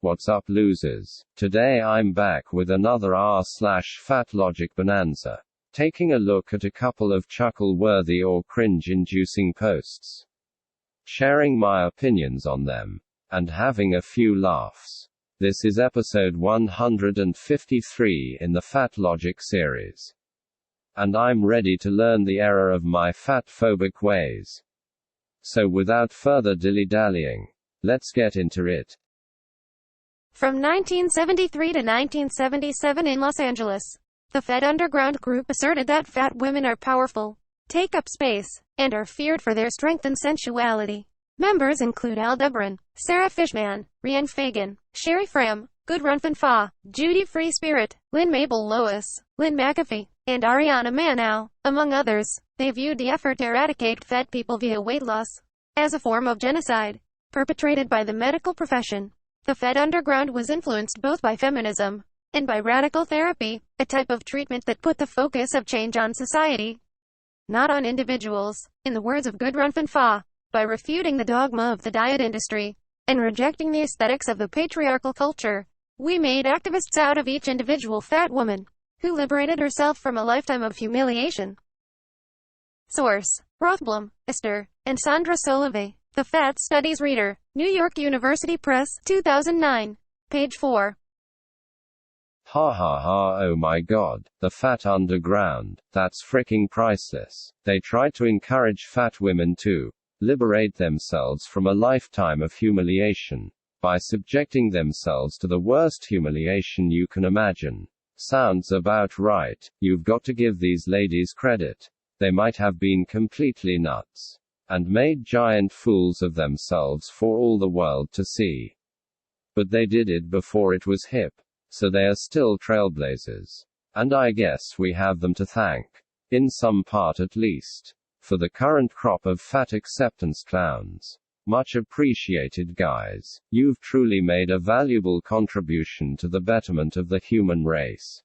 What's up, losers? Today I'm back with another r/fatlogic bonanza, taking a look at a couple of chuckle-worthy or cringe-inducing posts, sharing my opinions on them, and having a few laughs. This is episode 153 in the fatlogic series. And I'm ready to learn the error of my fat-phobic ways. So without further dilly-dallying, let's get into it. From 1973 to 1977 in Los Angeles, the Fat Underground group asserted that fat women are powerful, take up space, and are feared for their strength and sensuality. Members include Al Debron, Sarah Fishman, Rhiannon Fagan, Sherry Fram, Gudrun Van Fa, Judy Free Spirit, Lynn Mabel Lois, Lynn McAfee, and Ariana Manau, among others. They viewed the effort to eradicate fat people via weight loss as a form of genocide perpetrated by the medical profession. The Fat Underground was influenced both by feminism and by radical therapy, a type of treatment that put the focus of change on society, not on individuals. In the words of Gudrun Van Fa, by refuting the dogma of the diet industry and rejecting the aesthetics of the patriarchal culture, we made activists out of each individual fat woman who liberated herself from a lifetime of humiliation. Source: Rothblum, Esther, and Sandra Solovey. The Fat Studies Reader, New York University Press, 2009. Page 4. Ha ha ha, oh my god, the Fat Underground, that's fricking priceless. They try to encourage fat women to liberate themselves from a lifetime of humiliation by subjecting themselves to the worst humiliation you can imagine. Sounds about right. You've got to give these ladies credit. They might have been completely nuts and made giant fools of themselves for all the world to see. But they did it before it was hip, so they are still trailblazers. And I guess we have them to thank, in some part at least, for the current crop of fat acceptance clowns. Much appreciated, guys. You've truly made a valuable contribution to the betterment of the human race.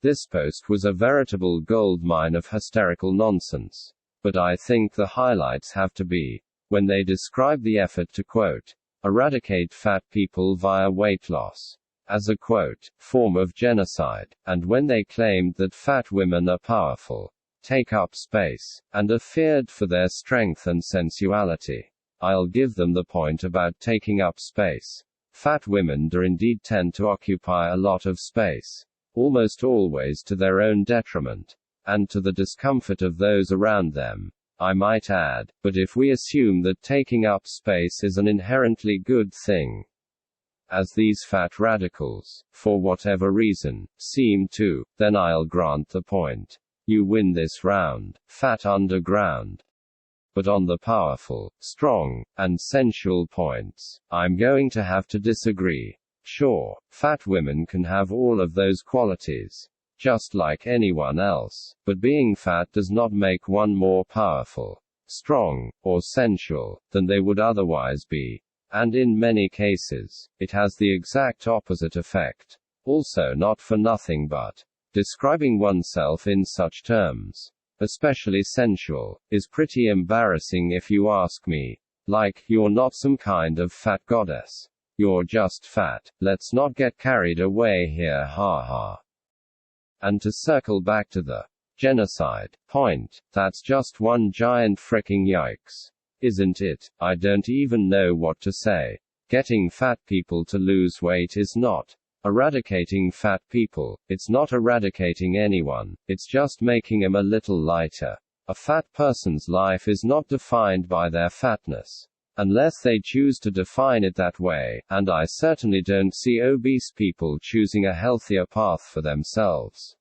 This post was a veritable goldmine of hysterical nonsense. But I think the highlights have to be when they describe the effort to, quote, eradicate fat people via weight loss as a, quote, form of genocide, and when they claimed that fat women are powerful, take up space, and are feared for their strength and sensuality. I'll give them the point about taking up space. Fat women do indeed tend to occupy a lot of space, almost always to their own detriment, and to the discomfort of those around them, I might add. But if we assume that taking up space is an inherently good thing, as these fat radicals, for whatever reason, seem to, then I'll grant the point. You win this round, Fat Underground. But on the powerful, strong, and sensual points, I'm going to have to disagree. Sure, fat women can have all of those qualities, just like anyone else, but being fat does not make one more powerful, strong, or sensual than they would otherwise be. And in many cases, it has the exact opposite effect. Also, not for nothing, but describing oneself in such terms, especially sensual, is pretty embarrassing if you ask me. Like, you're not some kind of fat goddess. You're just fat. Let's not get carried away here, ha ha. And to circle back to the genocide point, that's just one giant fricking yikes. Isn't it? I don't even know what to say. Getting fat people to lose weight is not eradicating fat people. It's not eradicating anyone. It's just making them a little lighter. A fat person's life is not defined by their fatness, unless they choose to define it that way, and I certainly don't see obese people choosing a healthier path for themselves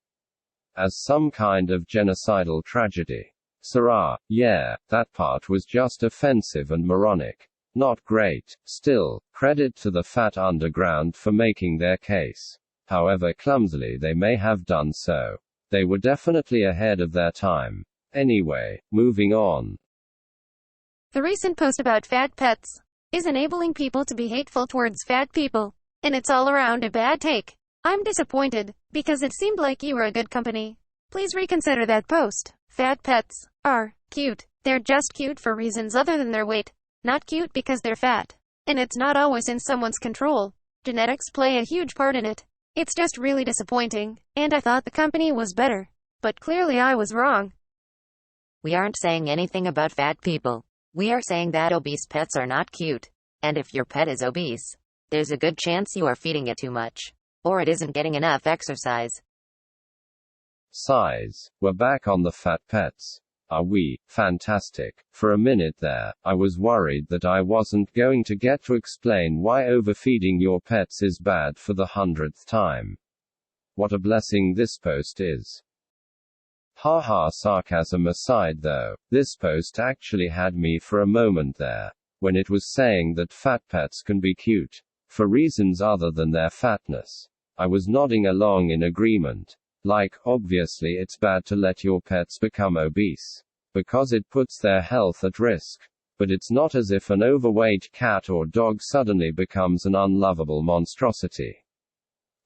as some kind of genocidal tragedy. Sarah, yeah, that part was just offensive and moronic. Not great. Still, credit to the Fat Underground for making their case. However clumsily they may have done so, they were definitely ahead of their time. Anyway, moving on. The recent post about fat pets is enabling people to be hateful towards fat people, and it's all around a bad take. I'm disappointed, because it seemed like you were a good company. Please reconsider that post. Fat pets are cute. They're just cute for reasons other than their weight. Not cute because they're fat. And it's not always in someone's control. Genetics play a huge part in it. It's just really disappointing, and I thought the company was better. But clearly I was wrong. We aren't saying anything about fat people. We are saying that obese pets are not cute. And if your pet is obese, there's a good chance you are feeding it too much. Or it isn't getting enough exercise. Size. We're back on the fat pets. Are we? Fantastic. For a minute there, I was worried that I wasn't going to get to explain why overfeeding your pets is bad for the 100th time. What a blessing this post is. Haha, sarcasm aside though, this post actually had me for a moment there, when it was saying that fat pets can be cute, for reasons other than their fatness. I was nodding along in agreement. Like, obviously it's bad to let your pets become obese, because it puts their health at risk. But it's not as if an overweight cat or dog suddenly becomes an unlovable monstrosity.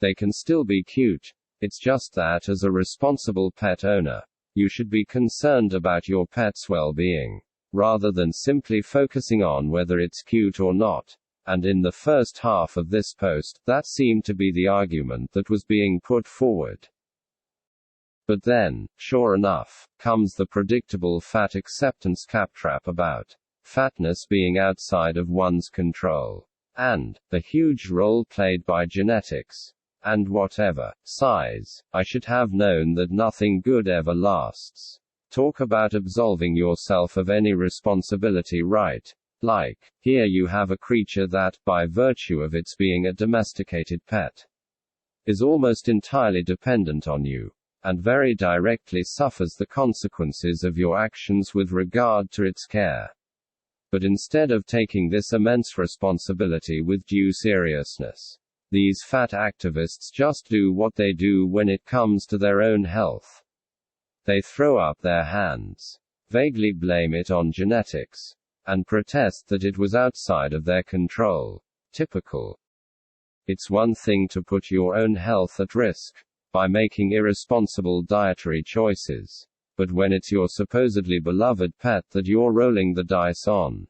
They can still be cute. It's just that as a responsible pet owner, you should be concerned about your pet's well-being, rather than simply focusing on whether it's cute or not. And in the first half of this post, that seemed to be the argument that was being put forward. But then, sure enough, comes the predictable fat acceptance claptrap about fatness being outside of one's control, and the huge role played by genetics. And whatever size, I should have known that nothing good ever lasts. Talk about absolving yourself of any responsibility, right? Like, here you have a creature that, by virtue of its being a domesticated pet, is almost entirely dependent on you, and very directly suffers the consequences of your actions with regard to its care. But instead of taking this immense responsibility with due seriousness, these fat activists just do what they do when it comes to their own health. They throw up their hands, vaguely blame it on genetics, and protest that it was outside of their control. Typical. It's one thing to put your own health at risk by making irresponsible dietary choices, but when it's your supposedly beloved pet that you're rolling the dice on,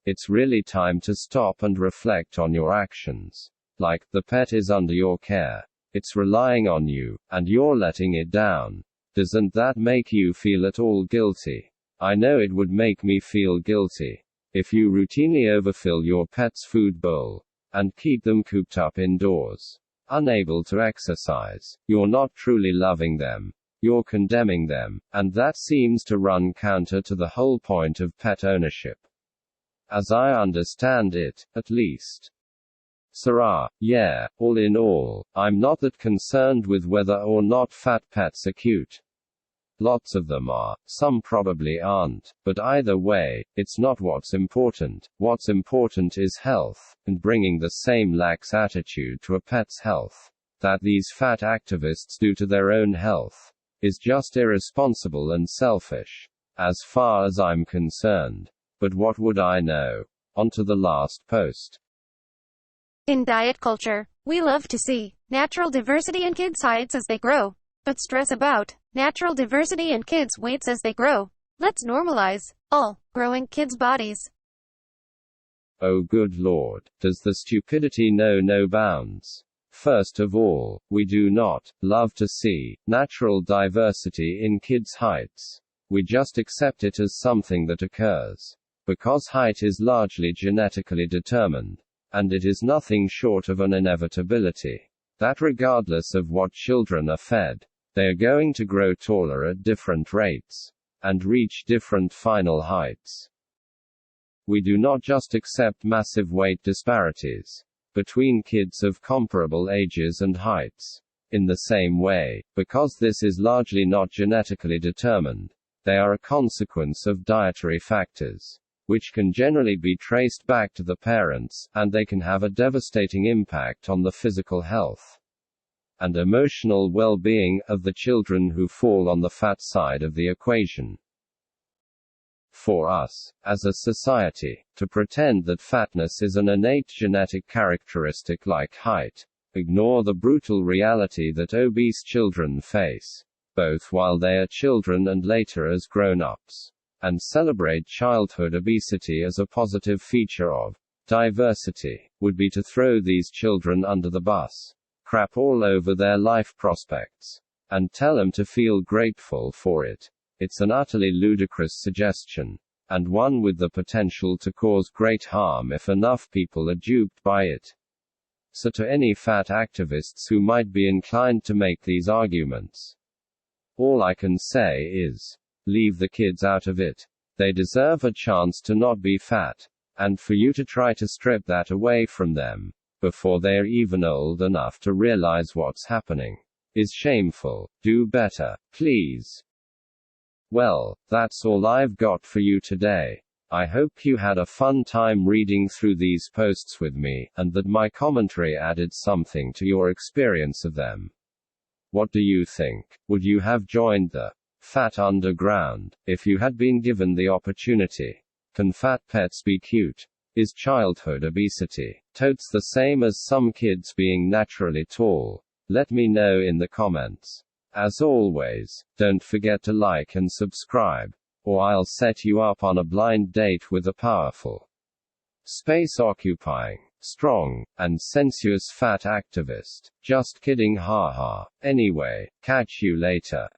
it's really time to stop and reflect on your actions. Like, the pet is under your care, it's relying on you, and you're letting it down. Doesn't that make you feel at all guilty? I know it would make me feel guilty. If you routinely overfill your pet's food bowl, and keep them cooped up indoors, unable to exercise, you're not truly loving them. You're condemning them, and that seems to run counter to the whole point of pet ownership. As I understand it, at least. Sarah, yeah, all in all, I'm not that concerned with whether or not fat pets are cute. Lots of them are, some probably aren't, but either way, it's not what's important. What's important is health, and bringing the same lax attitude to a pet's health that these fat activists do to their own health is just irresponsible and selfish, as far as I'm concerned. But what would I know? On to the last post. In diet culture, we love to see natural diversity in kids' heights as they grow, but stress about natural diversity in kids' weights as they grow. Let's normalize all growing kids' bodies. Oh good lord, does the stupidity know no bounds? First of all, we do not love to see natural diversity in kids' heights. We just accept it as something that occurs, because height is largely genetically determined, and it is nothing short of an inevitability that regardless of what children are fed, they are going to grow taller at different rates, and reach different final heights. We do not just accept massive weight disparities between kids of comparable ages and heights. In the same way, because this is largely not genetically determined, they are a consequence of dietary factors, which can generally be traced back to the parents, and they can have a devastating impact on the physical health and emotional well-being of the children who fall on the fat side of the equation. For us, as a society, to pretend that fatness is an innate genetic characteristic like height, ignore the brutal reality that obese children face, both while they are children and later as grown-ups, and celebrate childhood obesity as a positive feature of diversity, would be to throw these children under the bus, crap all over their life prospects, and tell them to feel grateful for it. It's an utterly ludicrous suggestion, and one with the potential to cause great harm if enough people are duped by it. So to any fat activists who might be inclined to make these arguments, all I can say is, leave the kids out of it. They deserve a chance to not be fat, and for you to try to strip that away from them, before they're even old enough to realize what's happening, is shameful. Do better, please. Well, that's all I've got for you today. I hope you had a fun time reading through these posts with me, and that my commentary added something to your experience of them. What do you think? Would you have joined the fat underground if you had been given the opportunity? Can fat pets be cute? Is childhood obesity totes the same as some kids being naturally tall? Let me know in the comments. As always, don't forget to like and subscribe, or I'll set you up on a blind date with a powerful, space-occupying, strong, and sensuous fat activist. Just kidding, haha. Anyway, catch you later.